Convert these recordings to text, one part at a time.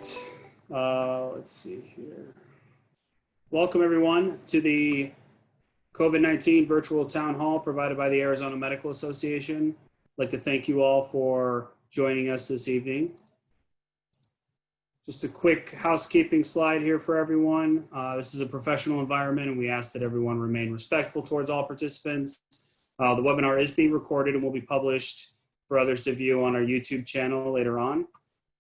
right. Let's see here. Welcome everyone to the COVID-19 virtual town hall provided by the Arizona Medical Association. I'd like to thank you all for joining us this evening. Just a quick housekeeping slide here for everyone. This is a professional environment and we ask that everyone remain respectful towards all participants. The webinar is being recorded and will be published for others to view on our YouTube channel later on.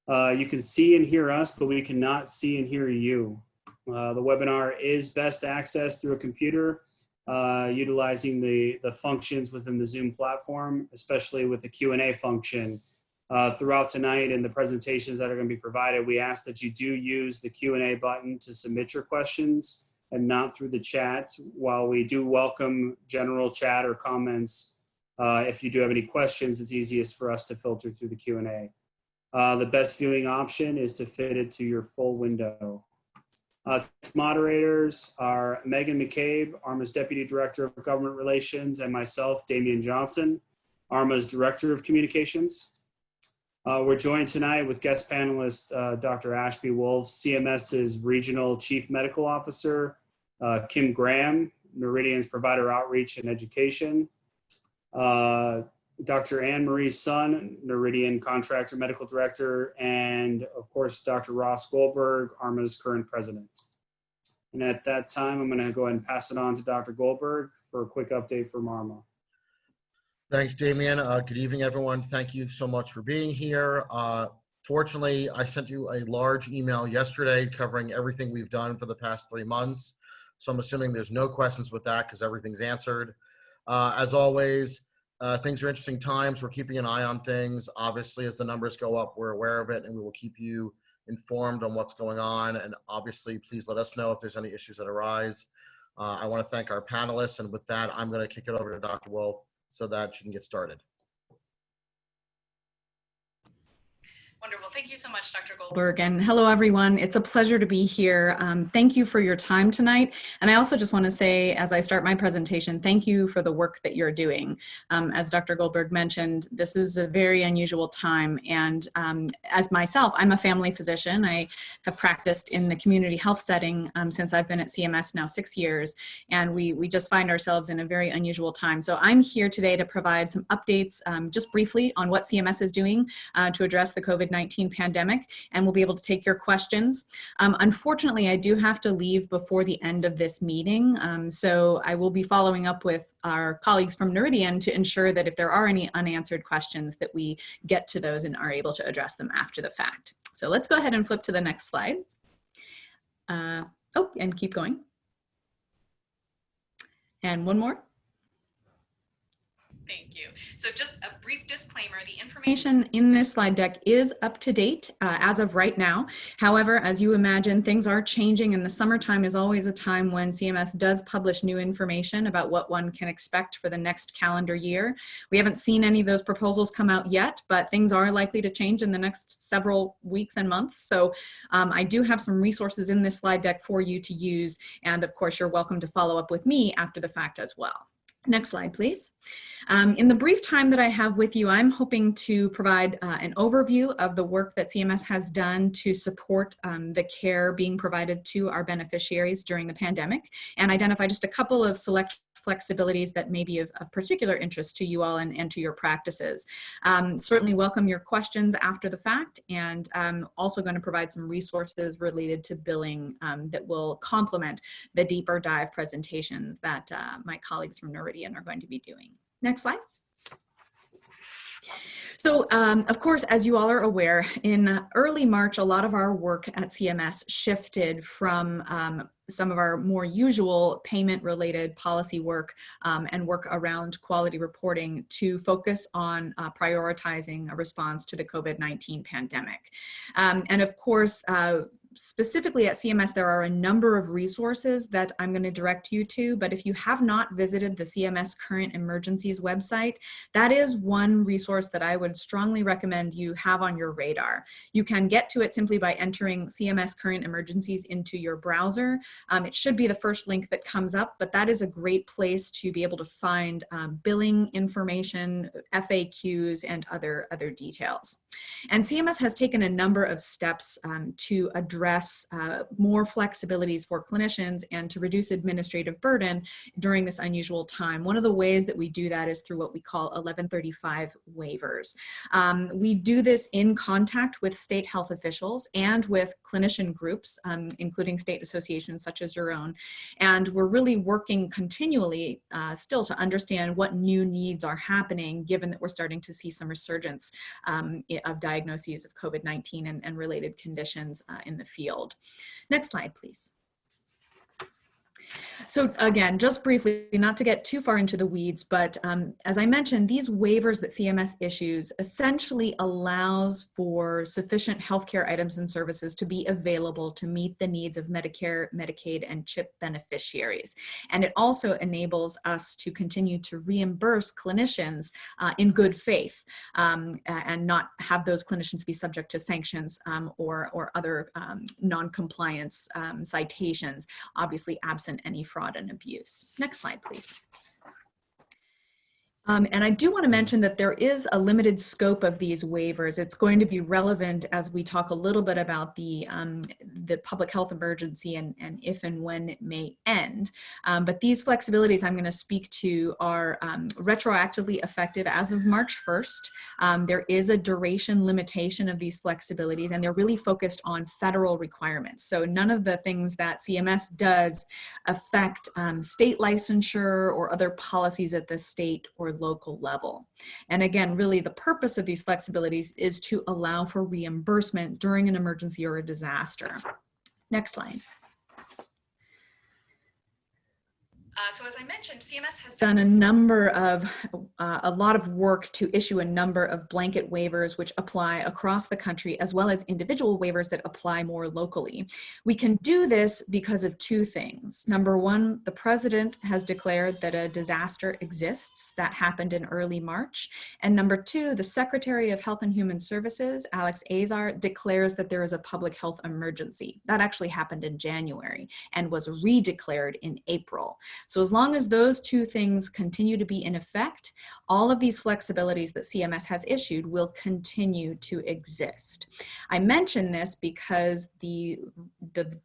You can see and hear us, but we cannot see and hear you. The webinar is best accessed through a computer, utilizing the functions within the Zoom platform, especially with the Q&A function. Throughout tonight and the presentations that are going to be provided, we ask that you do use the Q&A button to submit your questions and not through the chat. While we do welcome general chat or comments, if you do have any questions, it's easiest for us to filter through the Q&A. The best viewing option is to fit it to your full window. Moderators are Megan McCabe, ArMA's Deputy Director of Government Relations, and myself, Damian Johnson, ArMA's Director of Communications. We're joined tonight with guest panelist Dr. Ashby Wolf, CMS's Regional Chief Medical Officer, Kim Graham, Noridian's Provider Outreach and Education, Dr. Anne Marie Sun, Noridian Contractor Medical Director, and of course, Dr. Ross Goldberg, ArMA's current president. And at that time, I'm gonna go ahead and pass it on to Dr. Goldberg for a quick update from ArMA. Thanks, Damian. Good evening, everyone. Thank you so much for being here. Fortunately, I sent you a large email yesterday covering everything we've done for the past 3 months. So I'm assuming there's no questions with that because everything's answered. As always, things are interesting times. We're keeping an eye on things. Obviously, as the numbers go up, we're aware of it and we will keep you informed on what's going on. And obviously, please let us know if there's any issues that arise. I want to thank our panelists. And with that, I'm going to kick it over to Dr. Wolf so that she can get started. Wonderful. Thank you so much, Dr. Goldberg. And hello, everyone. It's a pleasure to be here. Thank you for your time tonight. And I also just want to say, as I start my presentation, thank you for the work that you're doing. As Dr. Goldberg mentioned, this is a very unusual time. And as myself, I'm a family physician. I have practiced in the community health setting since I've been at CMS now 6 years. And we just find ourselves in a very unusual time. So I'm here today to provide some updates just briefly on what CMS is doing to address the COVID-19 pandemic, and we'll be able to take your questions. Unfortunately, I do have to leave before the end of this meeting, so I will be following up with our colleagues from Noridian to ensure that if there are any unanswered questions that we get to those and are able to address them after the fact. So let's go ahead and flip to the next slide. And keep going. And one more. Thank you. So just a brief disclaimer, the information in this slide deck is up to date as of right now. However, as you imagine, things are changing and the summertime is always a time when CMS does publish new information about what one can expect for the next calendar year. We haven't seen any of those proposals come out yet, but things are likely to change in the next several weeks and months. So I do have some resources in this slide deck for you to use. And of course, you're welcome to follow up with me after the fact as well. Next slide, please. In the brief time that I have with you, I'm hoping to provide an overview of the work that CMS has done to support the care being provided to our beneficiaries during the pandemic and identify just a couple of select flexibilities that may be of particular interest to you all and to your practices. Certainly welcome your questions after the fact, and I'm also going to provide some resources related to billing that will complement the deeper dive presentations that my colleagues from Noridian are going to be doing. Next slide. So, of course, as you all are aware, in early March, a lot of our work at CMS shifted from some of our more usual payment-related policy work and work around quality reporting to focus on prioritizing a response to the COVID-19 pandemic. And of course, Specifically at CMS, there are a number of resources that I'm going to direct you to, but if you have not visited the CMS Current Emergencies website, that is one resource that I would strongly recommend you have on your radar. You can get to it simply by entering CMS Current Emergencies into your browser. It should be the first link that comes up, but that is a great place to be able to find billing information, FAQs, and other details. And CMS has taken a number of steps to address more flexibilities for clinicians and to reduce administrative burden during this unusual time. One of the ways that we do that is through what we call 1135 waivers. We do this in contact with state health officials and with clinician groups, including state associations such as your own. And we're really working continually still to understand what new needs are happening, given that we're starting to see some resurgence of diagnoses of COVID-19 and related conditions in the field. Next slide, please. So again, just briefly, not to get too far into the weeds, but as I mentioned, these waivers that CMS issues essentially allows for sufficient healthcare items and services to be available to meet the needs of Medicare, Medicaid, and CHIP beneficiaries. And it also enables us to continue to reimburse clinicians in good faith and not have those clinicians be subject to sanctions or other non-compliance citations, obviously absent any fraud and abuse. Next slide, please. And I do want to mention that there is a limited scope of these waivers. It's going to be relevant as we talk a little bit about the public health emergency and if and when it may end. But these flexibilities I'm going to speak to are retroactively effective as of March 1st. There is a duration limitation of these flexibilities, and they're really focused on federal requirements. So none of the things that CMS does affect state licensure or other policies at the state or local level. And again, really the purpose of these flexibilities is to allow for reimbursement during an emergency or a disaster. Next slide. So as I mentioned, CMS has done a lot of work to issue a number of blanket waivers which apply across the country, as well as individual waivers that apply more locally. We can do this because of two things. Number one, the president has declared that a disaster exists. That happened in early March. And number two, the Secretary of Health and Human Services, Alex Azar, declares that there is a public health emergency. That actually happened in January and was redeclared in April. So as long as those two things continue to be in effect, all of these flexibilities that CMS has issued will continue to exist. I mention this because the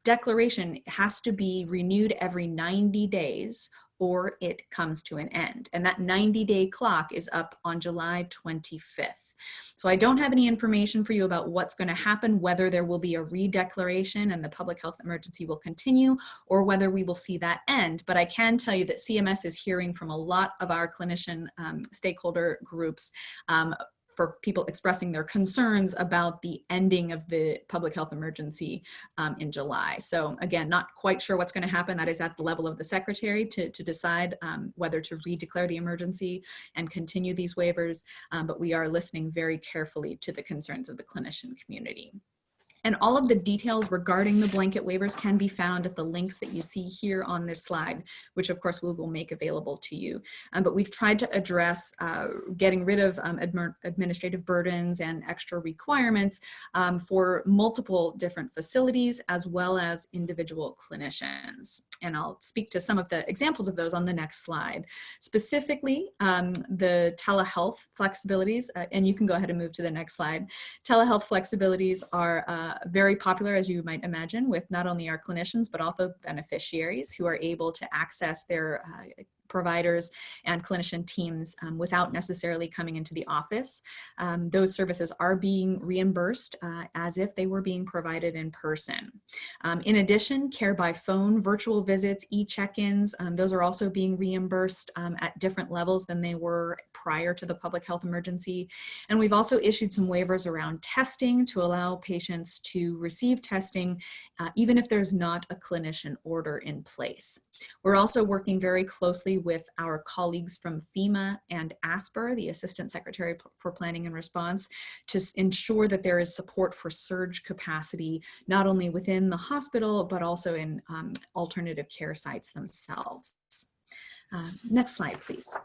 declaration has to be renewed every 90 days or it comes to an end. And that 90-day clock is up on July 25th. So I don't have any information for you about what's going to happen, whether there will be a redeclaration and the public health emergency will continue, or whether we will see that end. But I can tell you that CMS is hearing from a lot of our clinician stakeholder groups for people expressing their concerns about the ending of the public health emergency in July. So again, not quite sure what's going to happen. That is at the level of the secretary to decide whether to redeclare the emergency and continue these waivers, but we are listening very carefully to the concerns of the clinician community. And all of the details regarding the blanket waivers can be found at the links that you see here on this slide, which of course we will make available to you. But we've tried to address getting rid of administrative burdens and extra requirements for multiple different facilities as well as individual clinicians. And I'll speak to some of the examples of those on the next slide. Specifically, the telehealth flexibilities, and you can go ahead and move to the next slide. Telehealth flexibilities are very popular, as you might imagine, with not only our clinicians, but also beneficiaries who are able to access their providers and clinician teams without necessarily coming into the office. Those services are being reimbursed as if they were being provided in person. In addition, care by phone, virtual visits, e-check-ins, those are also being reimbursed at different levels than they were prior to the public health emergency. And we've also issued some waivers around testing to allow patients to receive testing even if there's not a clinician order in place. We're also working very closely closely with our colleagues from FEMA and ASPR, the Assistant Secretary for Planning and Response, to ensure that there is support for surge capacity, not only within the hospital, but also in alternative care sites themselves. Next slide, please.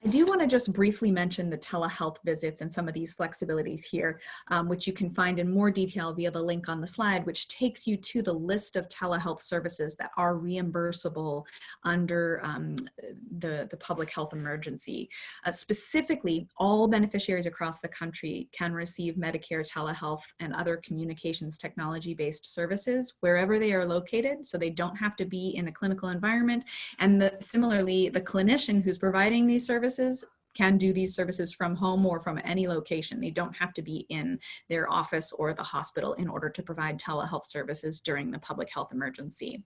I do want to just briefly mention the telehealth visits and some of these flexibilities here, which you can find in more detail via the link on the slide, which takes you to the list of telehealth services that are reimbursable under the public health emergency. Specifically, all beneficiaries across the country can receive Medicare telehealth and other communications technology-based services wherever they are located, so they don't have to be in a clinical environment. And similarly, the clinician who's providing these services can do these services from home or from any location. They don't have to be in their office or the hospital in order to provide telehealth services during the public health emergency.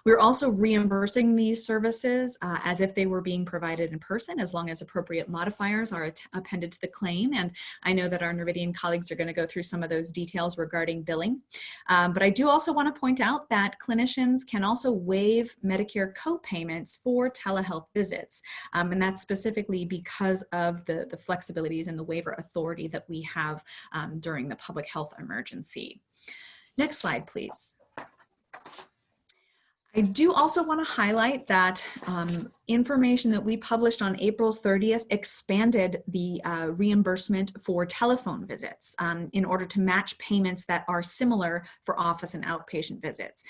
We're also reimbursing these services as if they were being provided in person, as long as appropriate modifiers are appended to the claim. And I know that our Noridian colleagues are going to go through some of those details regarding billing. But I do also want to point out that clinicians can also waive Medicare co-payments for telehealth visits. And that's specifically because of the flexibilities and the waiver authority that we have during the public health emergency. Next slide, please. I do also want to highlight that information that we published on April 30th expanded the reimbursement for telephone visits in order to match payments that are similar for office and outpatient visits.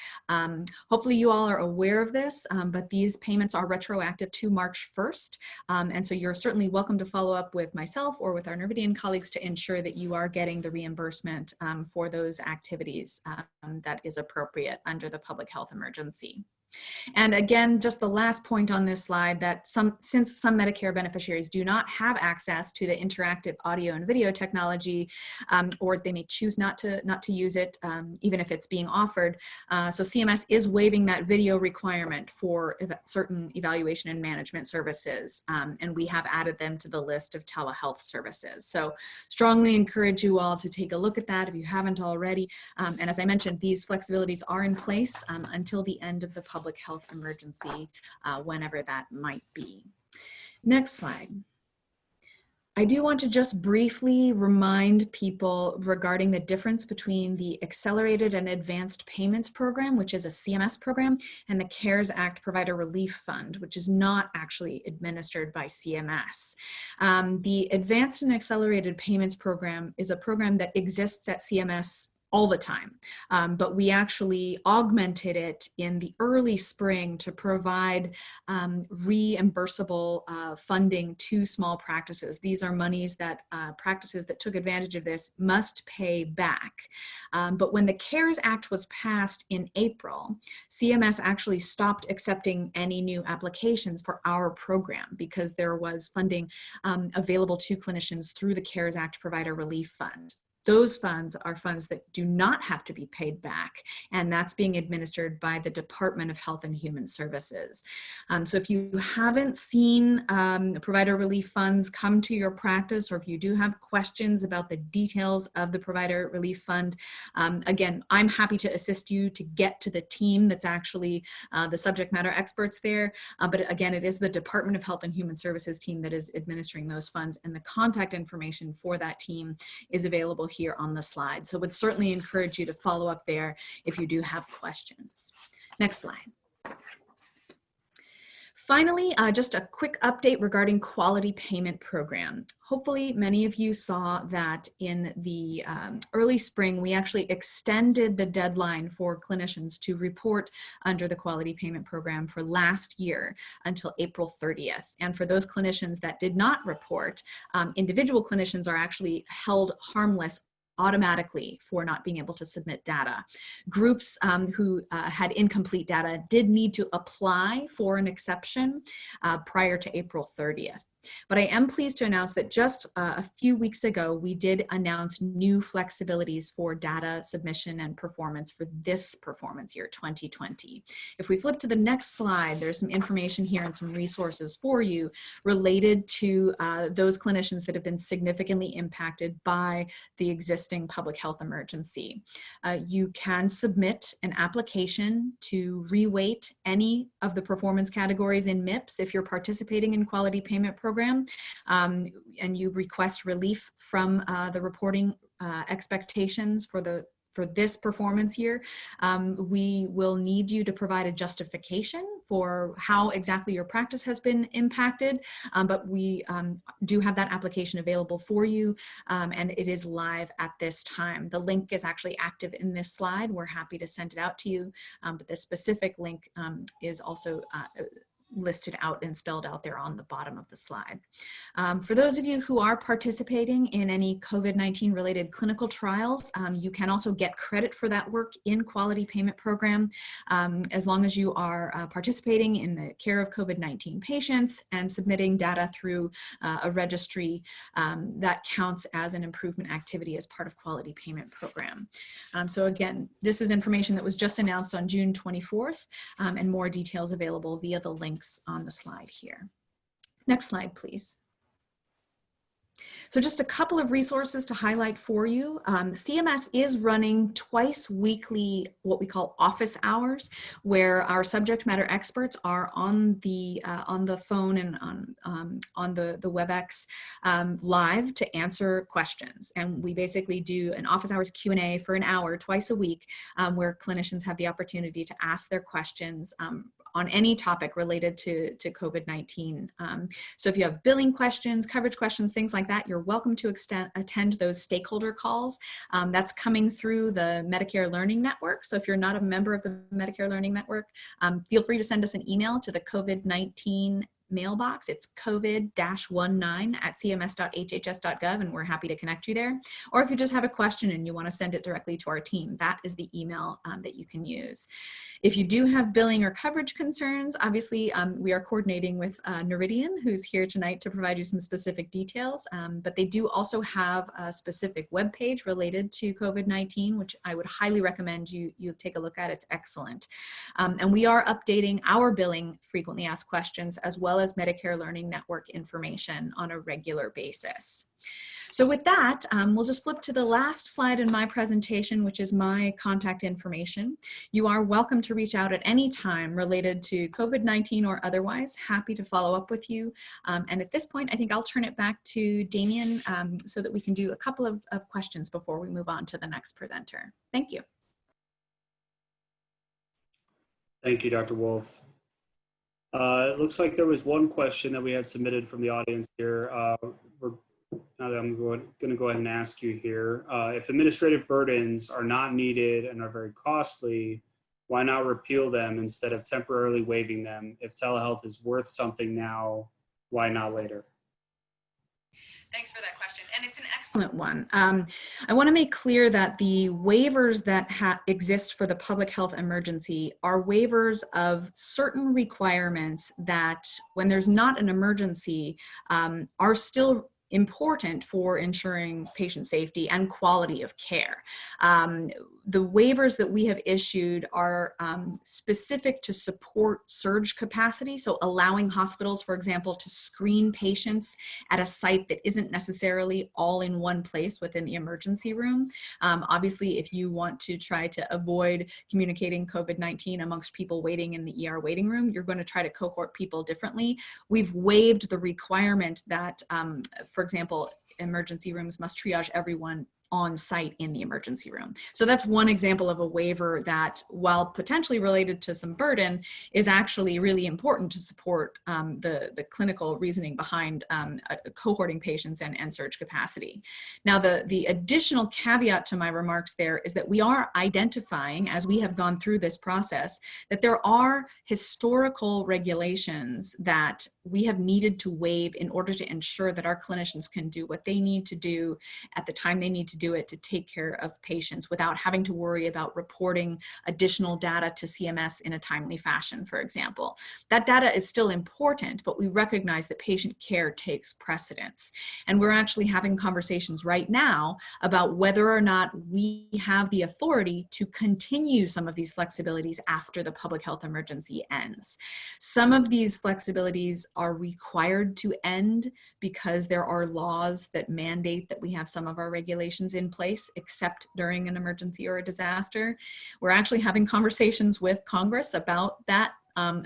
Hopefully you all are aware of this, but these payments are retroactive to March 1st. And so you're certainly welcome to follow up with myself or with our Noridian colleagues to ensure that you are getting the reimbursement for those activities that is appropriate under the public health emergency. And again, just the last point on this slide, that since some Medicare beneficiaries do not have access to the interactive audio and video technology, or they may choose not to use it, even if it's being offered. So CMS is waiving that video requirement for certain evaluation and management services, and we have added them to the list of telehealth services. So strongly encourage you all to take a look at that if you haven't already. And as I mentioned, these flexibilities are in place until the end of the public health emergency, whenever that might be. Next slide. I do want to just briefly remind people regarding the difference between the Accelerated and Advanced Payments Program, which is a CMS program, and the CARES Act Provider Relief Fund, which is not actually administered by CMS. The Advanced and Accelerated Payments Program is a program that exists at CMS all the time, but we actually augmented it in the early spring to provide reimbursable funding to small practices. These are monies that practices that took advantage of this must pay back. But when the CARES Act was passed in April, CMS actually stopped accepting any new applications for our program because there was funding available to clinicians through the CARES Act Provider Relief Fund. Those funds are funds that do not have to be paid back, and that's being administered by the Department of Health and Human Services. So if you haven't seen provider relief funds come to your practice, or if you do have questions about the details of the provider relief fund, again, I'm happy to assist you to get to the team that's actually the subject matter experts there. But again, it is the Department of Health and Human Services team that is administering those funds, and the contact information for that team is available here on the slide. So would certainly encourage you to follow up there if you do have questions. Next slide. Finally, just a quick update regarding quality payment program. Hopefully many of you saw that in the early spring, we actually extended the deadline for clinicians to report under the quality payment program for last year until April 30th. And for those clinicians that did not report, individual clinicians are actually held harmless automatically for not being able to submit data. Groups who had incomplete data did need to apply for an exception prior to April 30th. But I am pleased to announce that just a few weeks ago, we did announce new flexibilities for data submission and performance for this performance year, 2020. If we flip to the next slide, there's some information here and some resources for you related to those clinicians that have been significantly impacted by the existing public health emergency. You can submit an application to reweight any of the performance categories in MIPS if you're participating in quality payment program, and you request relief from the reporting expectations for this performance year. We will need you to provide a justification for how exactly your practice has been impacted, but we do have that application available for you, and it is live at this time. The link is actually active in this slide. We're happy to send it out to you, but the specific link is also listed out and spelled out there on the bottom of the slide. For those of you who are participating in any COVID-19 related clinical trials, you can also get credit for that work in quality payment program, as long as you are participating in the care of COVID-19 patients and submitting data through a registry that counts as an improvement activity as part of quality payment program. So again, this is information that was just announced on June 24th, and more details available via the links on the slide here. Next slide, please. So just a couple of resources to highlight for you. CMS is running twice weekly, what we call office hours, where our subject matter experts are on the phone and on the WebEx live to answer questions. And we basically do an office hours Q&A for an hour twice a week, where clinicians have the opportunity to ask their questions on any topic related to COVID-19. So if you have billing questions, coverage questions, things like that, you're welcome to attend those stakeholder calls. That's coming through the Medicare Learning Network. So if you're not a member of the Medicare Learning Network, feel free to send us an email to the COVID-19 mailbox. It's covid-19@cms.hhs.gov, and we're happy to connect you there. Or if you just have a question and you want to send it directly to our team, that is the email that you can use. If you do have billing or coverage concerns, obviously we are coordinating with Noridian, who's here tonight to provide you some specific details, but they do also have a specific webpage related to COVID-19, which I would highly recommend you take a look at. It's excellent. And we are updating our billing frequently asked questions as well as Medicare Learning Network information on a regular basis. So with that, we'll just flip to the last slide in my presentation, which is my contact information. You are welcome to reach out at any time related to COVID-19 or otherwise. Happy to follow up with you. And at this point, I think I'll turn it back to Damien so that we can do a couple of questions before we move on to the next presenter. Thank you. Thank you, Dr. Wolf. It looks like there was one question that we had submitted from the audience here. Now that I'm going to go ahead and ask you here, if administrative burdens are not needed and are very costly, why not repeal them instead of temporarily waiving them? If telehealth is worth something now, why not later? Thanks for that question, and it's an excellent one. I want to make clear that the waivers that exist for the public health emergency are waivers of certain requirements that, when there's not an emergency, are still important for ensuring patient safety and quality of care. The waivers that we have issued are specific to support surge capacity, so allowing hospitals, for example, to screen patients at a site that isn't necessarily all in one place within the emergency room. Obviously, if you want to try to avoid communicating COVID-19 amongst people waiting in the ER waiting room, you're going to try to cohort people differently. We've waived the requirement that, for example, emergency rooms must triage everyone on site in the emergency room. So that's one example of a waiver that, while potentially related to some burden, is actually really important to support the clinical reasoning behind cohorting patients and surge capacity. Now, the additional caveat to my remarks there is that we are identifying, as we have gone through this process, that there are historical regulations that we have needed to waive in order to ensure that our clinicians can do what they need to do at the time they need to to do it to take care of patients without having to worry about reporting additional data to CMS in a timely fashion, for example. That data is still important, but we recognize that patient care takes precedence. And we're actually having conversations right now about whether or not we have the authority to continue some of these flexibilities after the public health emergency ends. Some of these flexibilities are required to end because there are laws that mandate that we have some of our regulations in place, except during an emergency or a disaster. We're actually having conversations with Congress about that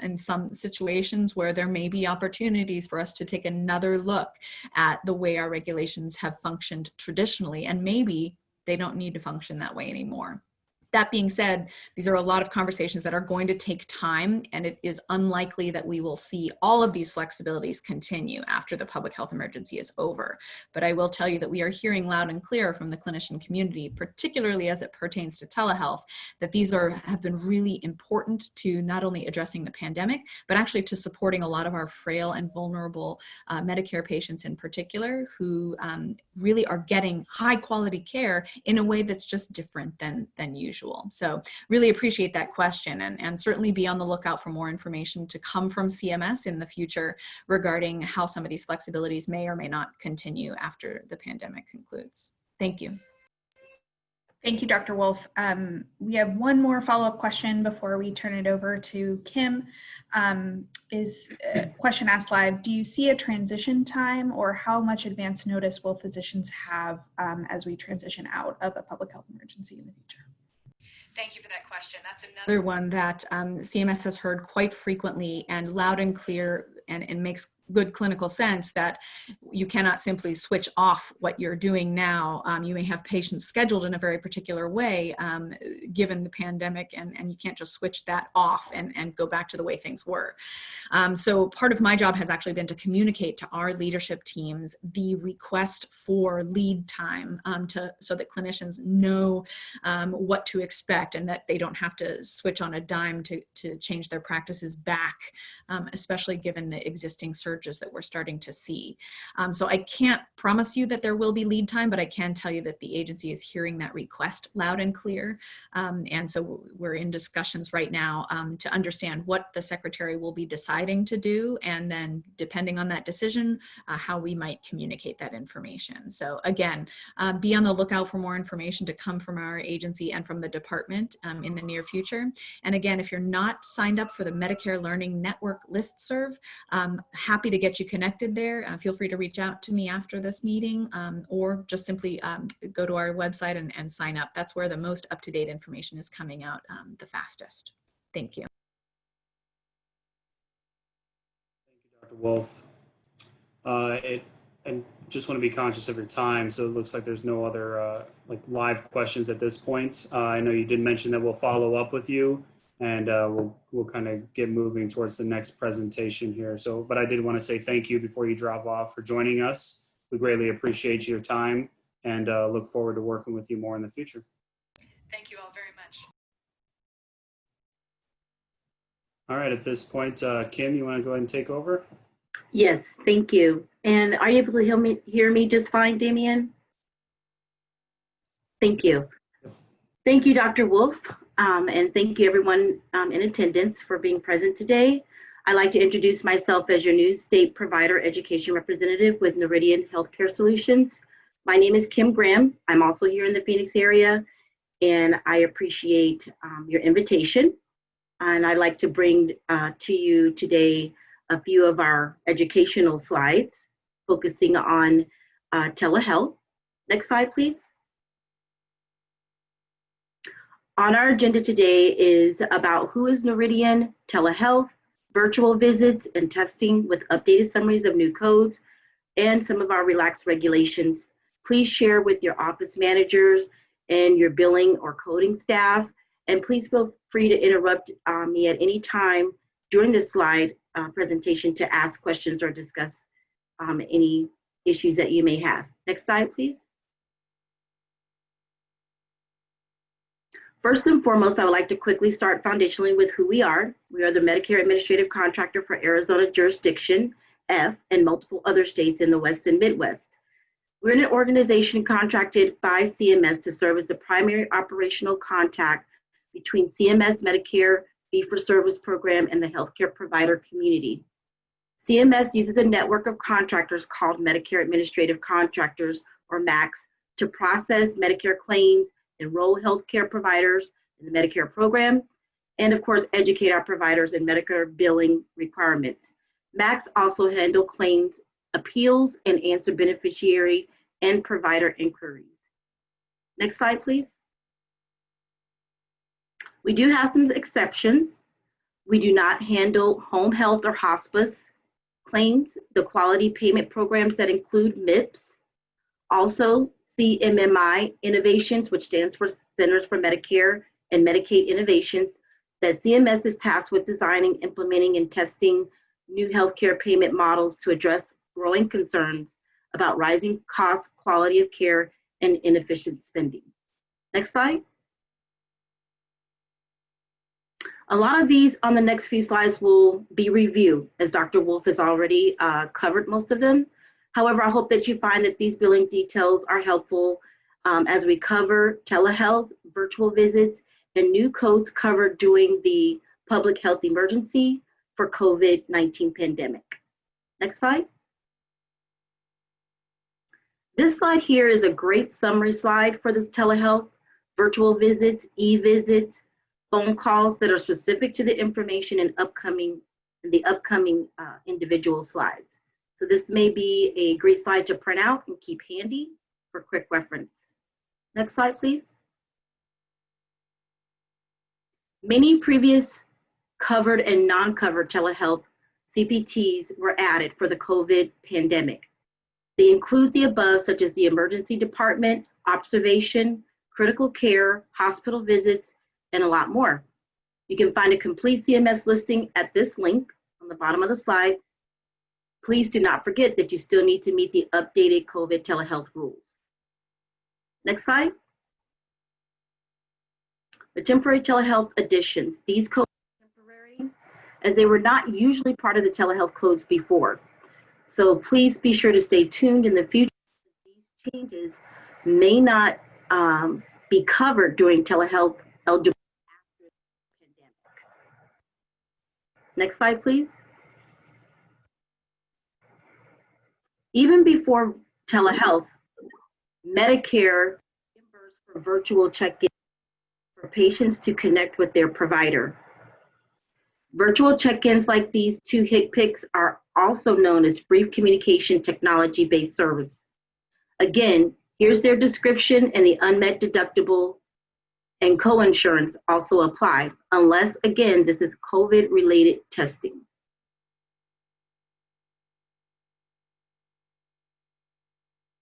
in some situations where there may be opportunities for us to take another look at the way our regulations have functioned traditionally, and maybe they don't need to function that way anymore. That being said, these are a lot of conversations that are going to take time, and it is unlikely that we will see all of these flexibilities continue after the public health emergency is over. But I will tell you that we are hearing loud and clear from the clinician community, particularly as it pertains to telehealth, that these have been really important to not only addressing the pandemic, but actually to supporting a lot of our frail and vulnerable Medicare patients in particular, who really are getting high quality care in a way that's just different than usual. So really appreciate that question, and certainly be on the lookout for more information to come from CMS in the future regarding how some of these flexibilities may or may not continue after the pandemic concludes. Thank you. Thank you, Dr. Wolf. We have one more follow-up question before we turn it over to Kim. Is a question asked live: do you see a transition time, or how much advance notice will physicians have as we transition out of a public health emergency in the future? Thank you for that question. That's another one that CMS has heard quite frequently and loud and clear, and makes good clinical sense, that you cannot simply switch off what you're doing now. You may have patients scheduled in a very particular way given the pandemic, and you can't just switch that off and go back to the way things were. So part of my job has actually been to communicate to our leadership teams the request for lead time so that clinicians know what to expect, and that they don't have to switch on a dime to change their practices back, especially given the existing surges that we're starting to see. So I can't promise you that there will be lead time, but I can tell you that the agency is hearing that request loud and clear. And so we're in discussions right now to understand what the secretary will be deciding to do, and then depending on that decision, how we might communicate that information. So again, be on the lookout for more information to come from our agency and from the department in the near future. And again, if you're not signed up for the Medicare Learning Network listserv, happy to get you connected there. Feel free to reach out to me after this meeting, or just simply go to our website and sign up. That's where the most up-to-date information is coming out the fastest. Thank you. Thank you, Dr. Wolf. I just want to be conscious of your time, so it looks like there's no other live questions at this point. I know you did mention that we'll follow up with you, and we'll kind of get moving towards the next presentation here. So, but I did want to say thank you before you drop off for joining us. We greatly appreciate your time, and look forward to working with you more in the future. Thank you all very much. All right, at this point, Kim, you want to go ahead and take over? Yes, thank you. And are you able to hear me just fine, Damien? Thank you. Thank you, Dr. Wolf. And thank you everyone in attendance for being present today. I'd like to introduce myself as your new state provider education representative with Noridian Healthcare Solutions. My name is Kim Graham. I'm also here in the Phoenix area, and I appreciate your invitation. And I'd like to bring to you today a few of our educational slides focusing on telehealth. Next slide, please. On our agenda today is about who is Noridian, telehealth, virtual visits, and testing with updated summaries of new codes and some of our relaxed regulations. Please share with your office managers and your billing or coding staff. And please feel free to interrupt me at any time during this slide presentation to ask questions or discuss any issues that you may have. Next slide, please. First and foremost, I would like to quickly start foundationally with who we are. We are the Medicare Administrative Contractor for Arizona Jurisdiction F and multiple other states in the West and Midwest. We're an organization contracted by CMS to serve as the primary operational contact between CMS Medicare Fee-for-Service program and the healthcare provider community. CMS uses a network of contractors called Medicare Administrative Contractors, or MACs, to process Medicare claims, enroll healthcare providers in the Medicare program, and of course, educate our providers in Medicare billing requirements. MACs also handle claims, appeals, and answer beneficiary and provider inquiries. Next slide, please. We do have some exceptions. We do not handle home health or hospice claims, the quality payment programs that include MIPS, also CMMI Innovations, which stands for Centers for Medicare and Medicaid Innovations, that CMS is tasked with designing, implementing, and testing new healthcare payment models to address growing concerns about rising costs, quality of care, and inefficient spending. Next slide. A lot of these on the next few slides will be review, as Dr. Wolf has already covered most of them. However, I hope that you find that these billing details are helpful as we cover telehealth, virtual visits, and new codes covered during the public health emergency for COVID-19 pandemic. Next slide. This slide here is a great summary slide for this telehealth, virtual visits, e-visits, phone calls that are specific to the information in the upcoming individual slides. So this may be a great slide to print out and keep handy for quick reference. Next slide, please. Many previous covered and non-covered telehealth CPTs were added for the COVID pandemic. They include the above, such as the emergency department, observation, critical care, hospital visits, and a lot more. You can find a complete CMS listing at this link on the bottom of the slide. Please do not forget that you still need to meet the updated COVID telehealth rules. Next slide. The temporary telehealth additions. These codes are temporary as they were not usually part of the telehealth codes before. So please be sure to stay tuned in the future. These changes may not be covered during telehealth eligibility after the pandemic. Next slide, please. Even before telehealth, Medicare reimbursed for virtual check-in for patients to connect with their provider. Virtual check-ins like these two HCPCS are also known as brief communication technology-based service. Again, here's their description, and the unmet deductible and co-insurance also apply, unless, again, this is COVID-related testing.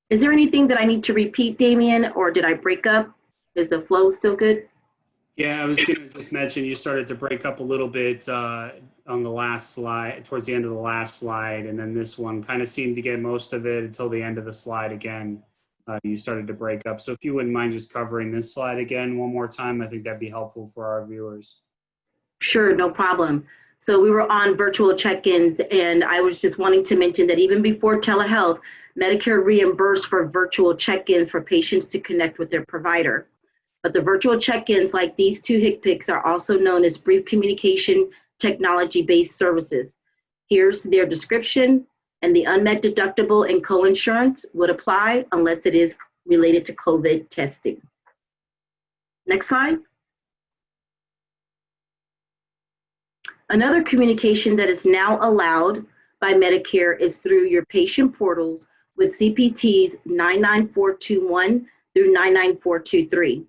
Is there anything that I need to repeat, Damien, or did I break up? Is the flow still good? Yeah, I was going to just mention you started to break up a little bit on the last slide, towards the end of the last slide, and then this one kind of seemed to get most of it until the end of the slide again. You started to break up. So if you wouldn't mind just covering this slide again one more time, I think that'd be helpful for our viewers. Sure, no problem. So we were on virtual check-ins, and I was just wanting to mention that even before telehealth, Medicare reimbursed for virtual check-ins for patients to connect with their provider. But the virtual check-ins like these two HCPCS are also known as brief communication technology-based services. Here's their description, and the unmet deductible and co-insurance would apply unless it is related to COVID testing. Next slide. Another communication that is now allowed by Medicare is through your patient portals with CPTs 99421 through 99423.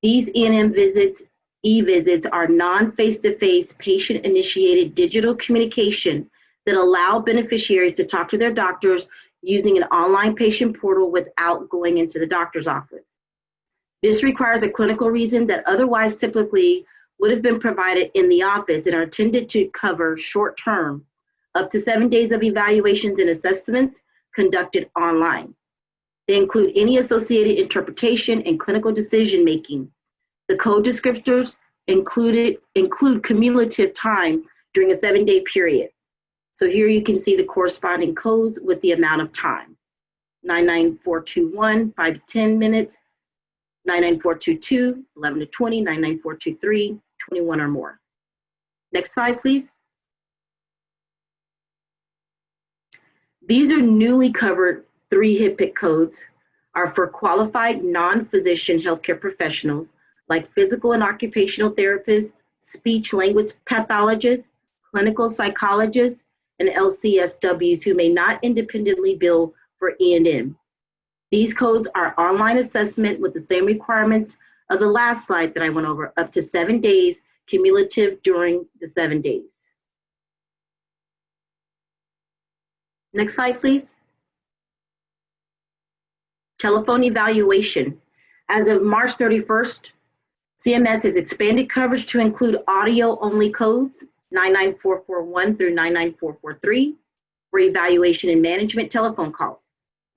These E&M visits, e-visits, are non-face-to-face patient-initiated digital communication that allow beneficiaries to talk to their doctors using an online patient portal without going into the doctor's office. This requires a clinical reason that otherwise typically would have been provided in the office and are intended to cover short-term, up to 7 days of evaluations and assessments conducted online. They include any associated interpretation and clinical decision-making. The code descriptors include cumulative time during a 7-day period. So here you can see the corresponding codes with the amount of time. 99421, 5 to 10 minutes, 99422, 11 to 20, 99423, 21 or more. Next slide, please. These are newly covered 3 HCPCS codes are for qualified non-physician healthcare professionals like physical and occupational therapists, speech language pathologists, clinical psychologists, and LCSWs who may not independently bill for E&M. These codes are online assessment with the same requirements of the last slide that I went over, up to 7 days cumulative during the 7 days. Next slide, please. Telephone evaluation. As of March 31st, CMS has expanded coverage to include audio-only codes, 99441 through 99443, for evaluation and management telephone calls.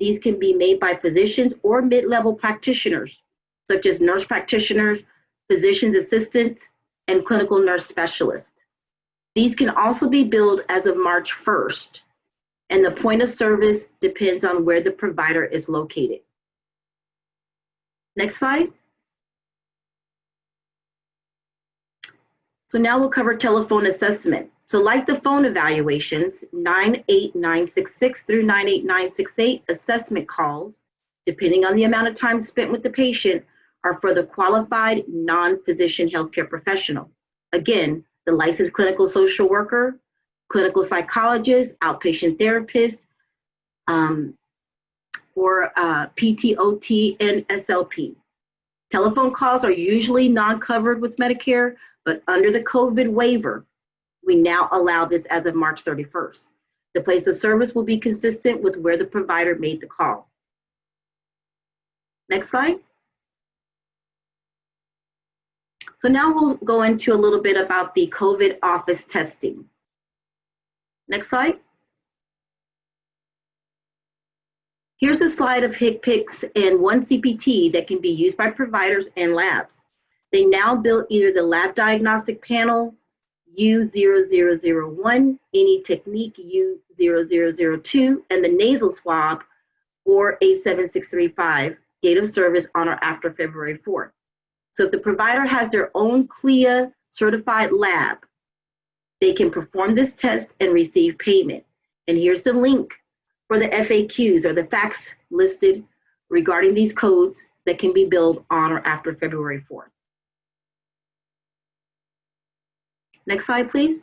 These can be made by physicians or mid-level practitioners, such as nurse practitioners, physician's assistants, and clinical nurse specialists. These can also be billed as of March 1st, and the point of service depends on where the provider is located. Next slide. So now we'll cover telephone assessment. So like the phone evaluations, 98966 through 98968 assessment calls, depending on the amount of time spent with the patient, are for the qualified non-physician healthcare professional. Again, the licensed clinical social worker, clinical psychologist, outpatient therapist, or PTOT and SLP. Telephone calls are usually non-covered with Medicare, but under the COVID waiver, we now allow this as of March 31st. The place of service will be consistent with where the provider made the call. Next slide. So now we'll go into a little bit about the COVID office testing. Next slide. Here's a slide of HCPCS and one CPT that can be used by providers and labs. They now bill either the lab diagnostic panel U0001, any technique U0002, and the nasal swab or A7635, date of service on or after February 4th. So if the provider has their own CLIA certified lab, they can perform this test and receive payment. And here's the link for the FAQs or the facts listed regarding these codes that can be billed on or after February 4th. Next slide, please.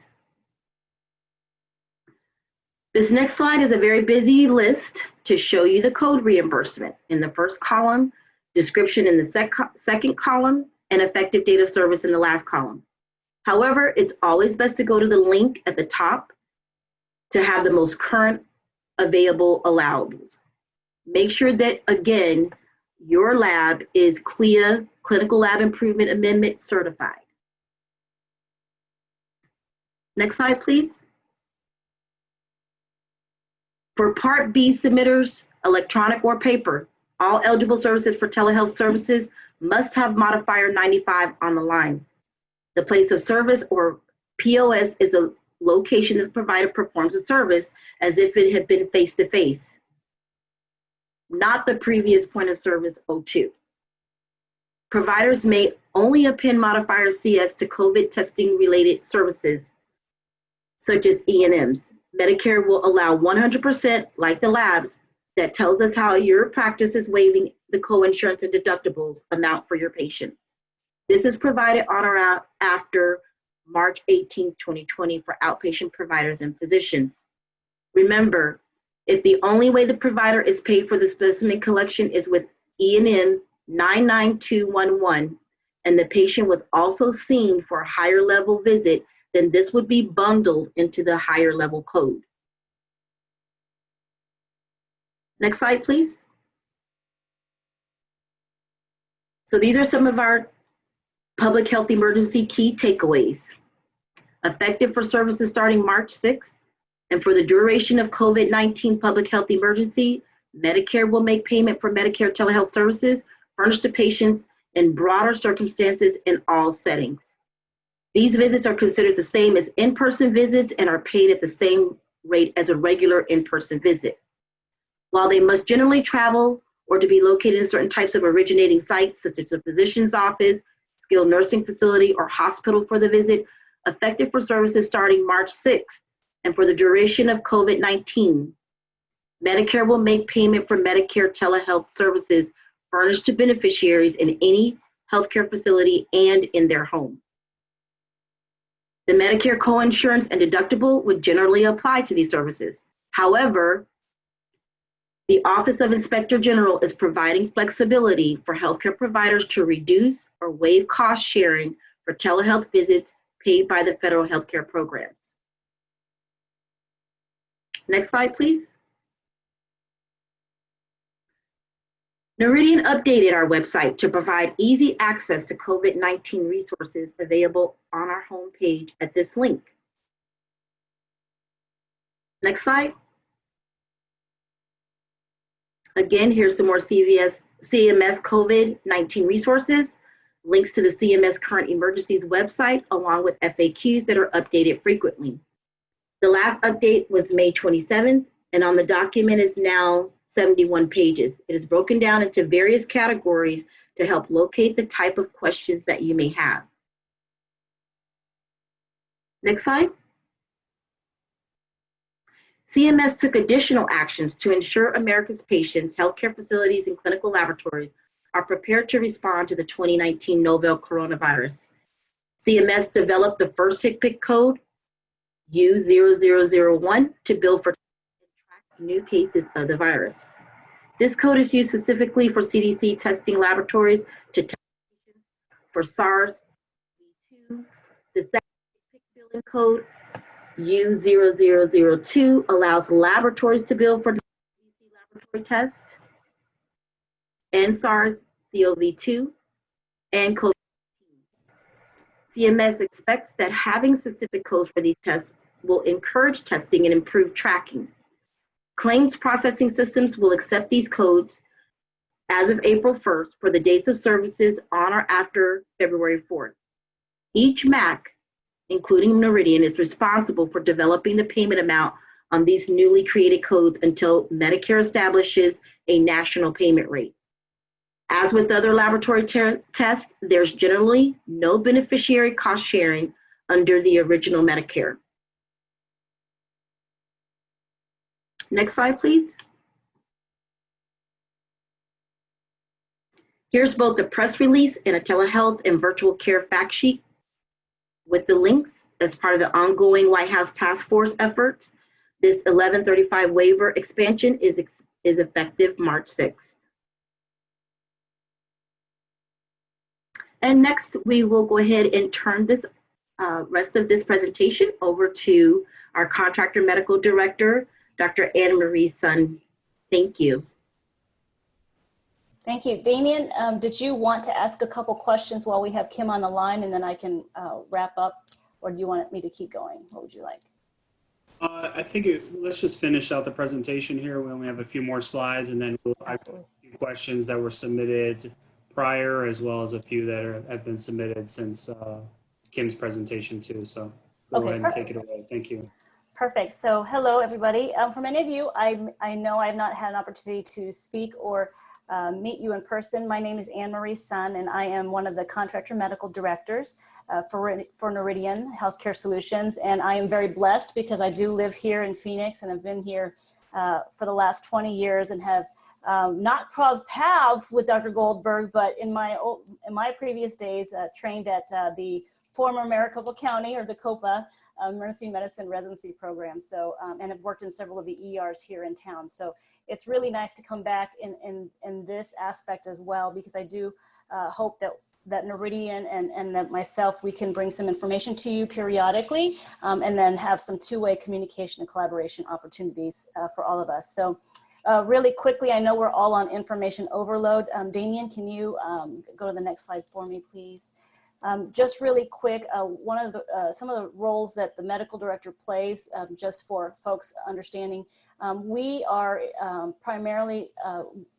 This next slide is a very busy list to show you the code reimbursement. In the first column, description in the second column, and effective date of service in the last column. However, it's always best to go to the link at the top to have the most current available allowables. Make sure that, again, your lab is CLIA, Clinical Lab Improvement Amendment certified. Next slide, please. For Part B submitters, electronic or paper, all eligible services for telehealth services must have modifier 95 on the line. The place of service or POS is a location that the provider performs a service as if it had been face-to-face, not the previous point of service 02. Providers may only append modifier CS to COVID testing related services, such as E&Ms. Medicare will allow 100%, like the labs, that tells us how your practice is waiving the co-insurance and deductibles amount for your patients. This is provided on or after March 18, 2020 for outpatient providers and physicians. Remember, if the only way the provider is paid for the specimen collection is with E&M 99211, and the patient was also seen for a higher level visit, then this would be bundled into the higher level code. Next slide, please. So these are some of our public health emergency key takeaways. Effective for services starting March 6th, and for the duration of COVID-19 public health emergency, Medicare will make payment for Medicare telehealth services furnished to patients in broader circumstances in all settings. These visits are considered the same as in-person visits and are paid at the same rate as a regular in-person visit. While they must generally travel or to be located in certain types of originating sites, such as a physician's office, skilled nursing facility, or hospital for the visit, effective for services starting March 6th and for the duration of COVID-19. Medicare will make payment for Medicare telehealth services furnished to beneficiaries in any healthcare facility and in their home. The Medicare coinsurance and deductible would generally apply to these services. However, the Office of Inspector General is providing flexibility for healthcare providers to reduce or waive cost sharing for telehealth visits paid by the federal healthcare programs. Next slide, please. Noridian updated our website to provide easy access to COVID-19 resources available on our homepage at this link. Next slide. Again, here's some more CMS COVID-19 resources, links to the CMS Current Emergencies website, along with FAQs that are updated frequently. The last update was May 27th, and on the document is now 71 pages. It is broken down into various categories to help locate the type of questions that you may have. Next slide. CMS took additional actions to ensure America's patients, healthcare facilities, and clinical laboratories are prepared to respond to the 2019 novel coronavirus. CMS developed the first HCPCS code, U0001, to bill for new cases of the virus. This code is used specifically for CDC testing laboratories to test for SARS-CoV-2. The second HCPCS billing code, U0002, allows laboratories to bill for CDC laboratory tests and SARS-CoV-2 and COVID-19. CMS expects that having specific codes for these tests will encourage testing and improve tracking. Claims processing systems will accept these codes as of April 1st for the dates of services on or after February 4th. Each MAC, including Noridian, is responsible for developing the payment amount on these newly created codes until Medicare establishes a national payment rate. As with other laboratory tests, there's generally no beneficiary cost sharing under the original Medicare. Next slide, please. Here's both the press release and a telehealth and virtual care fact sheet with the links as part of the ongoing White House task force efforts. This 1135 waiver expansion is effective March 6th. And next, we will go ahead and turn this rest of this presentation over to our Contractor Medical Director, Dr. Anne-Marie Sun. Thank you. Thank you. Damien, did you want to ask a couple questions while we have Kim on the line, and then I can wrap up, or do you want me to keep going? What would you like? I think let's just finish out the presentation here. We only have a few more slides, and then we'll have a few questions that were submitted prior, as well as a few that have been submitted since Kim's presentation too. So go ahead and take it away. Thank you. Perfect. So hello, everybody. For many of you, I know I've not had an opportunity to speak or meet you in person. My name is Anne-Marie Sun, and I am one of the Contractor Medical Directors for Noridian Healthcare Solutions. And I am very blessed because I do live here in Phoenix and have been here for the last 20 years and have not crossed paths with Dr. Goldberg, but in my previous days trained at the former Maricopa County, or the COPA, Emergency Medicine Residency Program. So, and have worked in several of the ERs here in town. So it's really nice to come back in this aspect as well, because I do hope that Noridian and that myself, we can bring some information to you periodically, and then have some two-way communication and collaboration opportunities for all of us. So really quickly, I know we're all on information overload. Damien, can you go to the next slide for me, please? Just really quick, some of the roles that the medical director plays, just for folks understanding, we are primarily,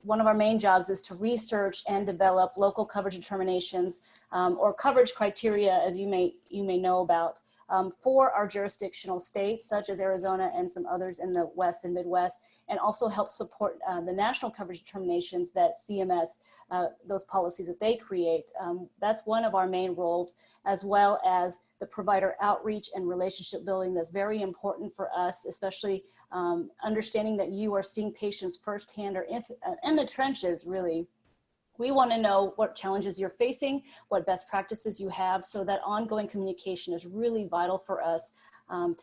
one of our main jobs is to research and develop local coverage determinations or coverage criteria, as you may know about, for our jurisdictional states, such as Arizona and some others in the West and Midwest, and also help support the national coverage determinations that CMS, those policies that they create. That's one of our main roles, as well as the provider outreach and relationship building that's very important for us, especially understanding that you are seeing patients firsthand or in the trenches, really. We want to know what challenges you're facing, what best practices you have, so that ongoing communication is really vital for us. And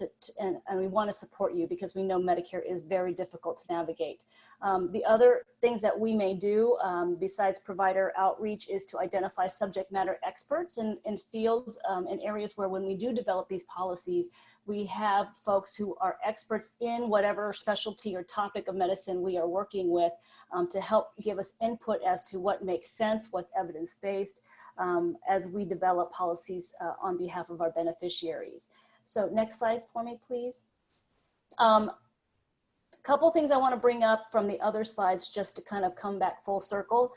we want to support you because we know Medicare is very difficult to navigate. The other things that we may do besides provider outreach is to identify subject matter experts in fields in areas where when we do develop these policies, we have folks who are experts in whatever specialty or topic of medicine we are working with to help give us input as to what makes sense, what's evidence-based, as we develop policies on behalf of our beneficiaries. So next slide for me, please. A couple things I want to bring up from the other slides just to kind of come back full circle.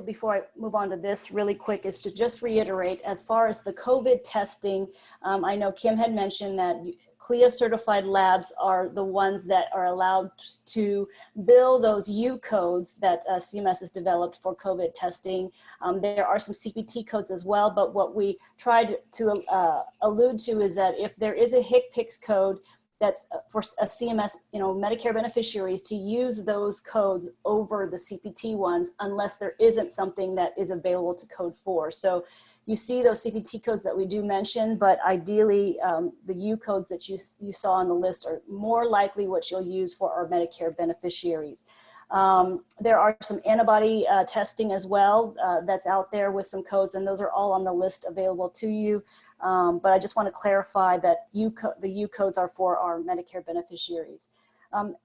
Before I move on to this really quick, is to just reiterate as far as the COVID testing, I know Kim had mentioned that CLIA certified labs are the ones that are allowed to bill those U codes that CMS has developed for COVID testing. There are some CPT codes as well, but what we tried to allude to is that if there is a HCPCS code that's for a CMS, Medicare beneficiaries to use those codes over the CPT ones, unless there isn't something that is available to code for. So you see those CPT codes that we do mention, but ideally the U codes that you saw on the list are more likely what you'll use for our Medicare beneficiaries. There are some antibody testing as well that's out there with some codes, and those are all on the list available to you. But I just want to clarify that the U codes are for our Medicare beneficiaries.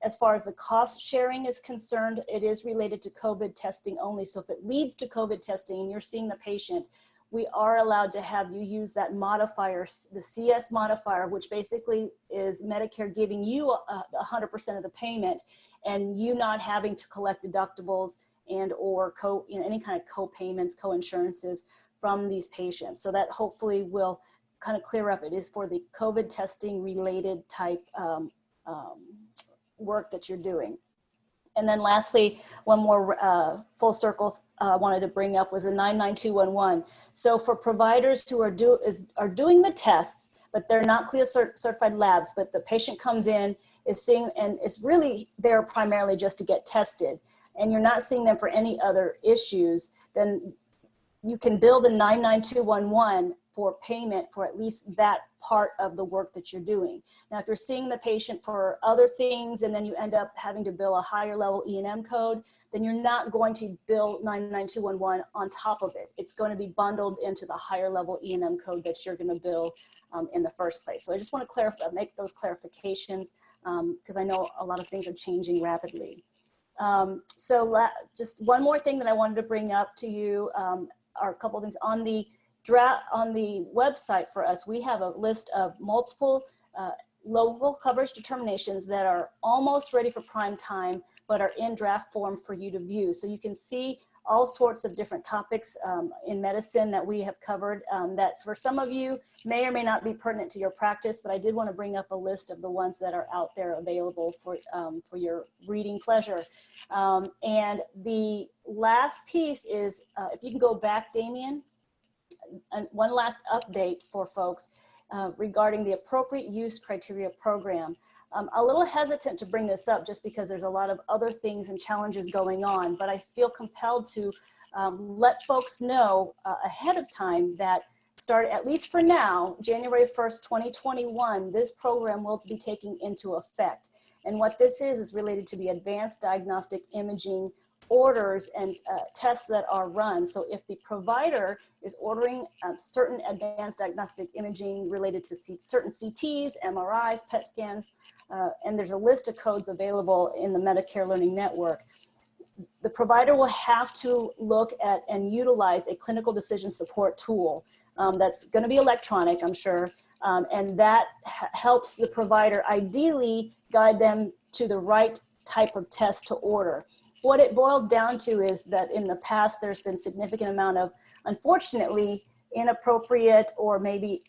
As far as the cost sharing is concerned, it is related to COVID testing only. So if it leads to COVID testing and you're seeing the patient, we are allowed to have you use that modifier, the CS modifier, which basically is Medicare giving you 100% of the payment and you not having to collect deductibles and or any kind of co-payments, co-insurances from these patients. So that hopefully will kind of clear up. It is for the COVID testing related type work that you're doing. And then lastly, one more full circle I wanted to bring up was a 99211. So for providers who are doing the tests, but they're not CLIA certified labs, but the patient comes in, is seeing, and it's really there primarily just to get tested, and you're not seeing them for any other issues, then you can bill the 99211 for payment for at least that part of the work that you're doing. Now, if you're seeing the patient for other things and then you end up having to bill a higher level E&M code, then you're not going to bill 99211 on top of it. It's going to be bundled into the higher level E&M code that you're going to bill in the first place. So I just want to clarify, make those clarifications because I know a lot of things are changing rapidly. Just one more thing that I wanted to bring up to you are a couple of things on the website for us. We have a list of multiple local coverage determinations that are almost ready for prime time, but are in draft form for you to view. So you can see all sorts of different topics in medicine that we have covered that for some of you may or may not be pertinent to your practice, but I did want to bring up a list of the ones that are out there available for your reading pleasure. And the last piece is, if you can go back, Damien, and one last update for folks regarding the appropriate use criteria program. I'm a little hesitant to bring this up just because there's a lot of other things and challenges going on, but I feel compelled to let folks know ahead of time that at least for now, January 1st, 2021, this program will be taking into effect. And what this is related to the advanced diagnostic imaging orders and tests that are run. So if the provider is ordering certain advanced diagnostic imaging related to certain CTs, MRIs, PET scans, and there's a list of codes available in the Medicare Learning Network, the provider will have to look at and utilize a clinical decision support tool that's going to be electronic, I'm sure, and that helps the provider ideally guide them to the right type of test to order. What it boils down to is that in the past, there's been significant amount of, unfortunately, inappropriate or maybe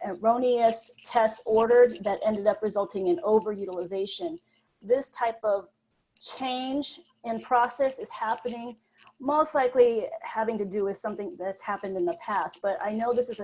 erroneous tests ordered that ended up resulting in overutilization. This type of change in process is happening, most likely having to do with something that's happened in the past. But I know this is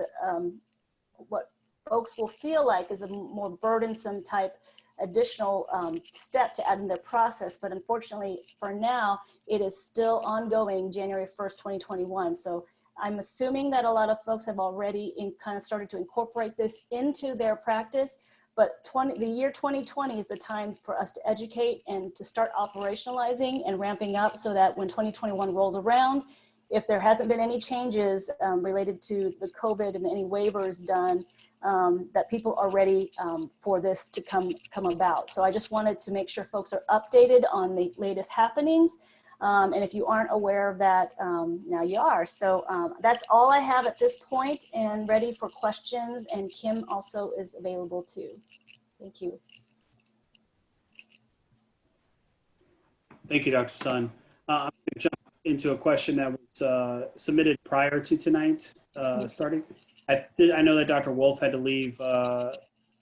what folks will feel like is a more burdensome type additional step to add in their process. But unfortunately, for now, it is still ongoing January 1st, 2021. So I'm assuming that a lot of folks have already kind of started to incorporate this into their practice. But the year 2020 is the time for us to educate and to start operationalizing and ramping up so that when 2021 rolls around, if there hasn't been any changes related to the COVID and any waivers done, that people are ready for this to come about. So I just wanted to make sure folks are updated on the latest happenings. And if you aren't aware of that, now you are. So that's all I have at this point and ready for questions. And Kim also is available too. Thank you. Thank you, Dr. Sun. I'm going to jump into a question that was submitted prior to tonight starting. I know that Dr. Wolf had to leave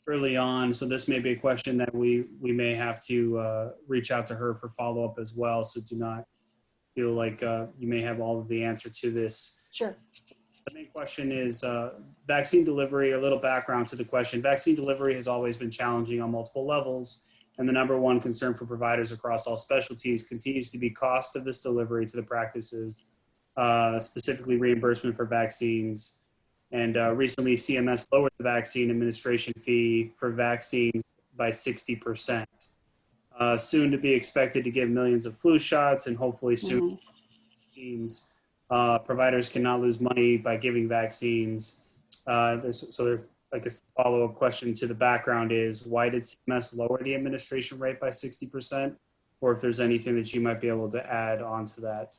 early on, so this may be a question that we may have to reach out to her for follow-up as well. So do not feel like you may have all of the answer to this. Sure. The main question is vaccine delivery. A little background to the question. Vaccine delivery has always been challenging on multiple levels, and the number one concern for providers across all specialties continues to be cost of this delivery to the practices, specifically reimbursement for vaccines. And recently, CMS lowered the vaccine administration fee for vaccines by 60%. Soon to be expected to give millions of flu shots, and hopefully soon vaccines. Providers cannot lose money by giving vaccines. I guess the follow-up question to the background is, why did CMS lower the administration rate by 60%? Or if there's anything that you might be able to add on to that.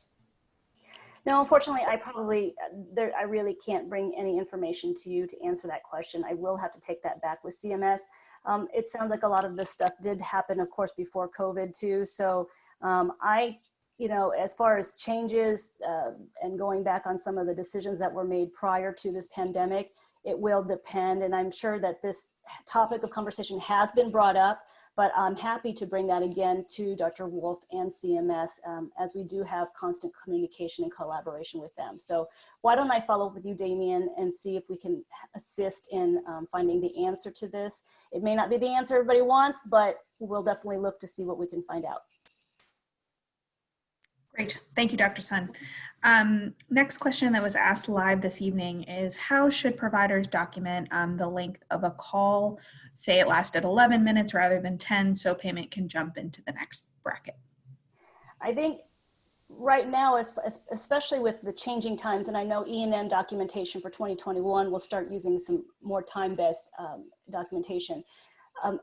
No, unfortunately, I really can't bring any information to you to answer that question. I will have to take that back with CMS. It sounds like a lot of this stuff did happen, of course, before COVID too. So as far as changes and going back on some of the decisions that were made prior to this pandemic, it will depend. And I'm sure that this topic of conversation has been brought up, but I'm happy to bring that again to Dr. Wolf and CMS as we do have constant communication and collaboration with them. So why don't I follow up with you, Damien, and see if we can assist in finding the answer to this. It may not be the answer everybody wants, but we'll definitely look to see what we can find out. Great. Thank you, Dr. Sun. Next question that was asked live this evening is, how should providers document the length of a call? Say it lasted 11 minutes rather than 10, so payment can jump into the next bracket. I think right now, especially with the changing times, and I know E&M documentation for 2021 will start using some more time-based documentation.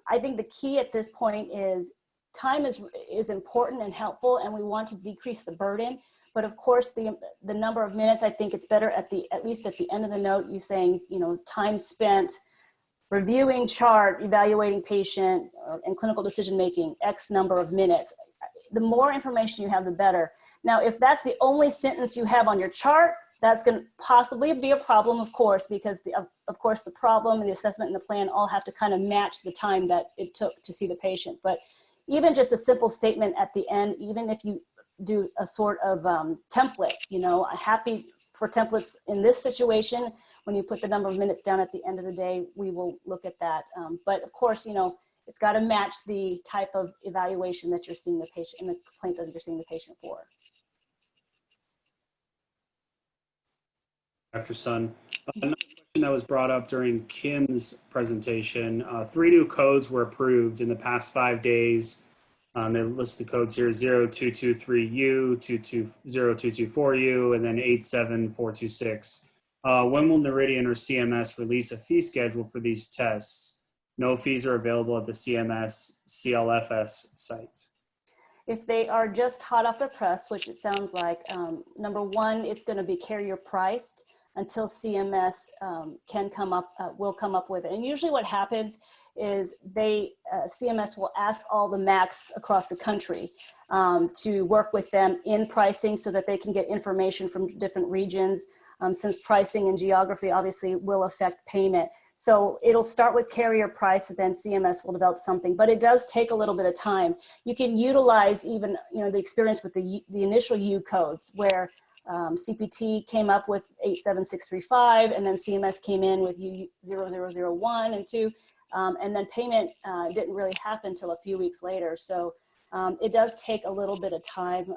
I think the key at this point is time is important and helpful, and we want to decrease the burden. But of course, the number of minutes, I think it's better at least at the end of the note, you saying, time spent reviewing chart, evaluating patient, and clinical decision-making, X number of minutes. The more information you have, the better. Now, if that's the only sentence you have on your chart, that's going to possibly be a problem, of course, because of course the problem and the assessment and the plan all have to kind of match the time that it took to see the patient. But even just a simple statement at the end, even if you do a sort of template, happy for templates in this situation. When you put the number of minutes down at the end of the day, we will look at that. But of course, it's got to match the type of evaluation that you're seeing the patient and the complaint that you're seeing the patient for. Dr. Sun, another question that was brought up during Kim's presentation, 3 new codes were approved in the past 5 days. They list the codes here: 0223U, 0224U, and then 87426. When will Noridian or CMS release a fee schedule for these tests? No fees are available at the CMS CLFS site. If they are just hot off the press, which it sounds like, number one, it's going to be carrier priced until CMS will come up with it. And usually what happens is CMS will ask all the MACs across the country to work with them in pricing so that they can get information from different regions. since pricing and geography obviously will affect payment. So it'll start with carrier price, and then CMS will develop something, but it does take a little bit of time. You can utilize even, the experience with the initial U codes where CPT came up with 87635, and then CMS came in with U0001 and 2, and then payment didn't really happen until a few weeks later. So it does take a little bit of time,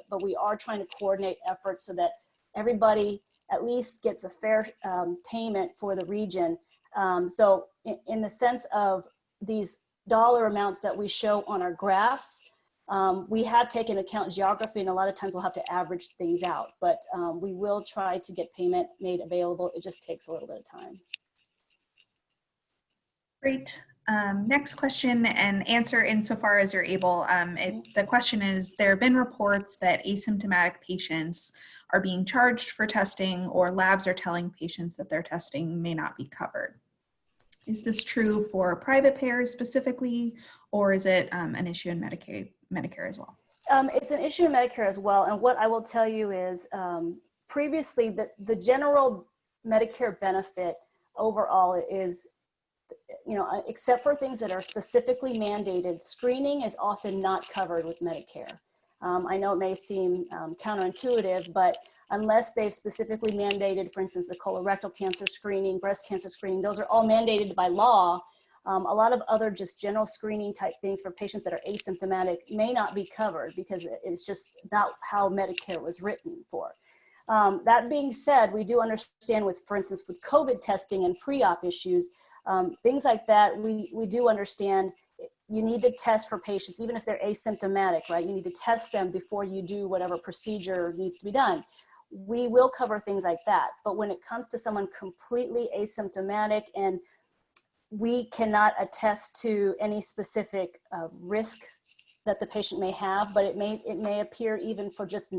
but we are trying to coordinate efforts so that everybody at least gets a fair payment for the region. So in the sense of these dollar amounts that we show on our graphs, we have taken account geography, and a lot of times we'll have to average things out, but we will try to get payment made available. It just takes a little bit of time. Great. Next question and answer insofar as you're able. The question is, there have been reports that asymptomatic patients are being charged for testing, or labs are telling patients that their testing may not be covered. Is this true for private payers specifically, or is it an issue in Medicare as well? It's an issue in Medicare as well. And what I will tell you is previously the general Medicare benefit overall is, except for things that are specifically mandated, screening is often not covered with Medicare. I know it may seem counterintuitive, but unless they've specifically mandated, for instance, the colorectal cancer screening, breast cancer screening, those are all mandated by law. A lot of other just general screening type things for patients that are asymptomatic may not be covered because it's just not how Medicare was written for. That being said, we do understand with, for instance, with COVID testing and pre-op issues, things like that, we do understand you need to test for patients, even if they're asymptomatic, right? You need to test them before you do whatever procedure needs to be done. We will cover things like that. But when it comes to someone completely asymptomatic and we cannot attest to any specific risk that the patient may have, but it may appear even for just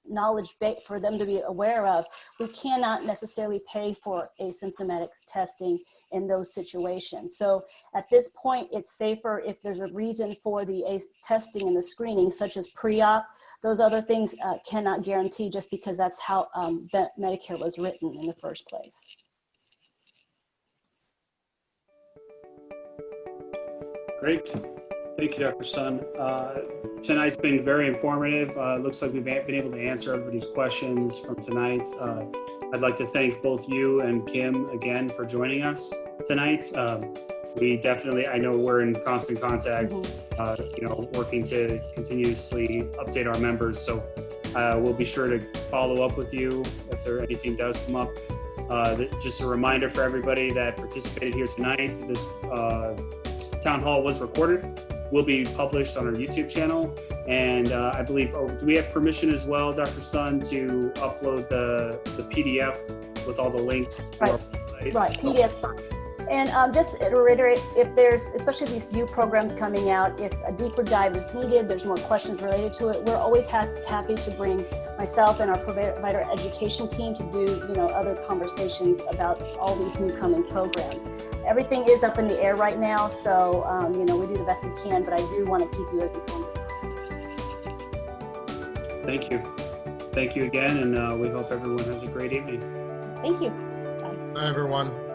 knowledge for them to be aware of, we cannot necessarily pay for asymptomatic testing in those situations. So at this point, it's safer if there's a reason for the testing and the screening, such as pre-op. Those other things cannot guarantee just because that's how Medicare was written in the first place. Great. Thank you, Dr. Sun. Tonight's been very informative. Looks like we've been able to answer everybody's questions from tonight. I'd like to thank both you and Kim again for joining us tonight. We definitely, I know we're in constant contact, working to continuously update our members. So we'll be sure to follow up with you if anything does come up. Just a reminder for everybody that participated here tonight, this town hall was recorded, will be published on our YouTube channel. And I believe, do we have permission as well, Dr. Sun, to upload the PDF with all the links to our website? Right, PDF's fine. And just to reiterate, if there's, especially these new programs coming out, if a deeper dive is needed, there's more questions related to it, we're always happy to bring myself and our provider education team to do, other conversations about all these new coming programs. Everything is up in the air right now, so, we do the best we can, but I do want to keep you as informed as possible. Thank you. Thank you again, and we hope everyone has a great evening. Thank you. Bye, everyone.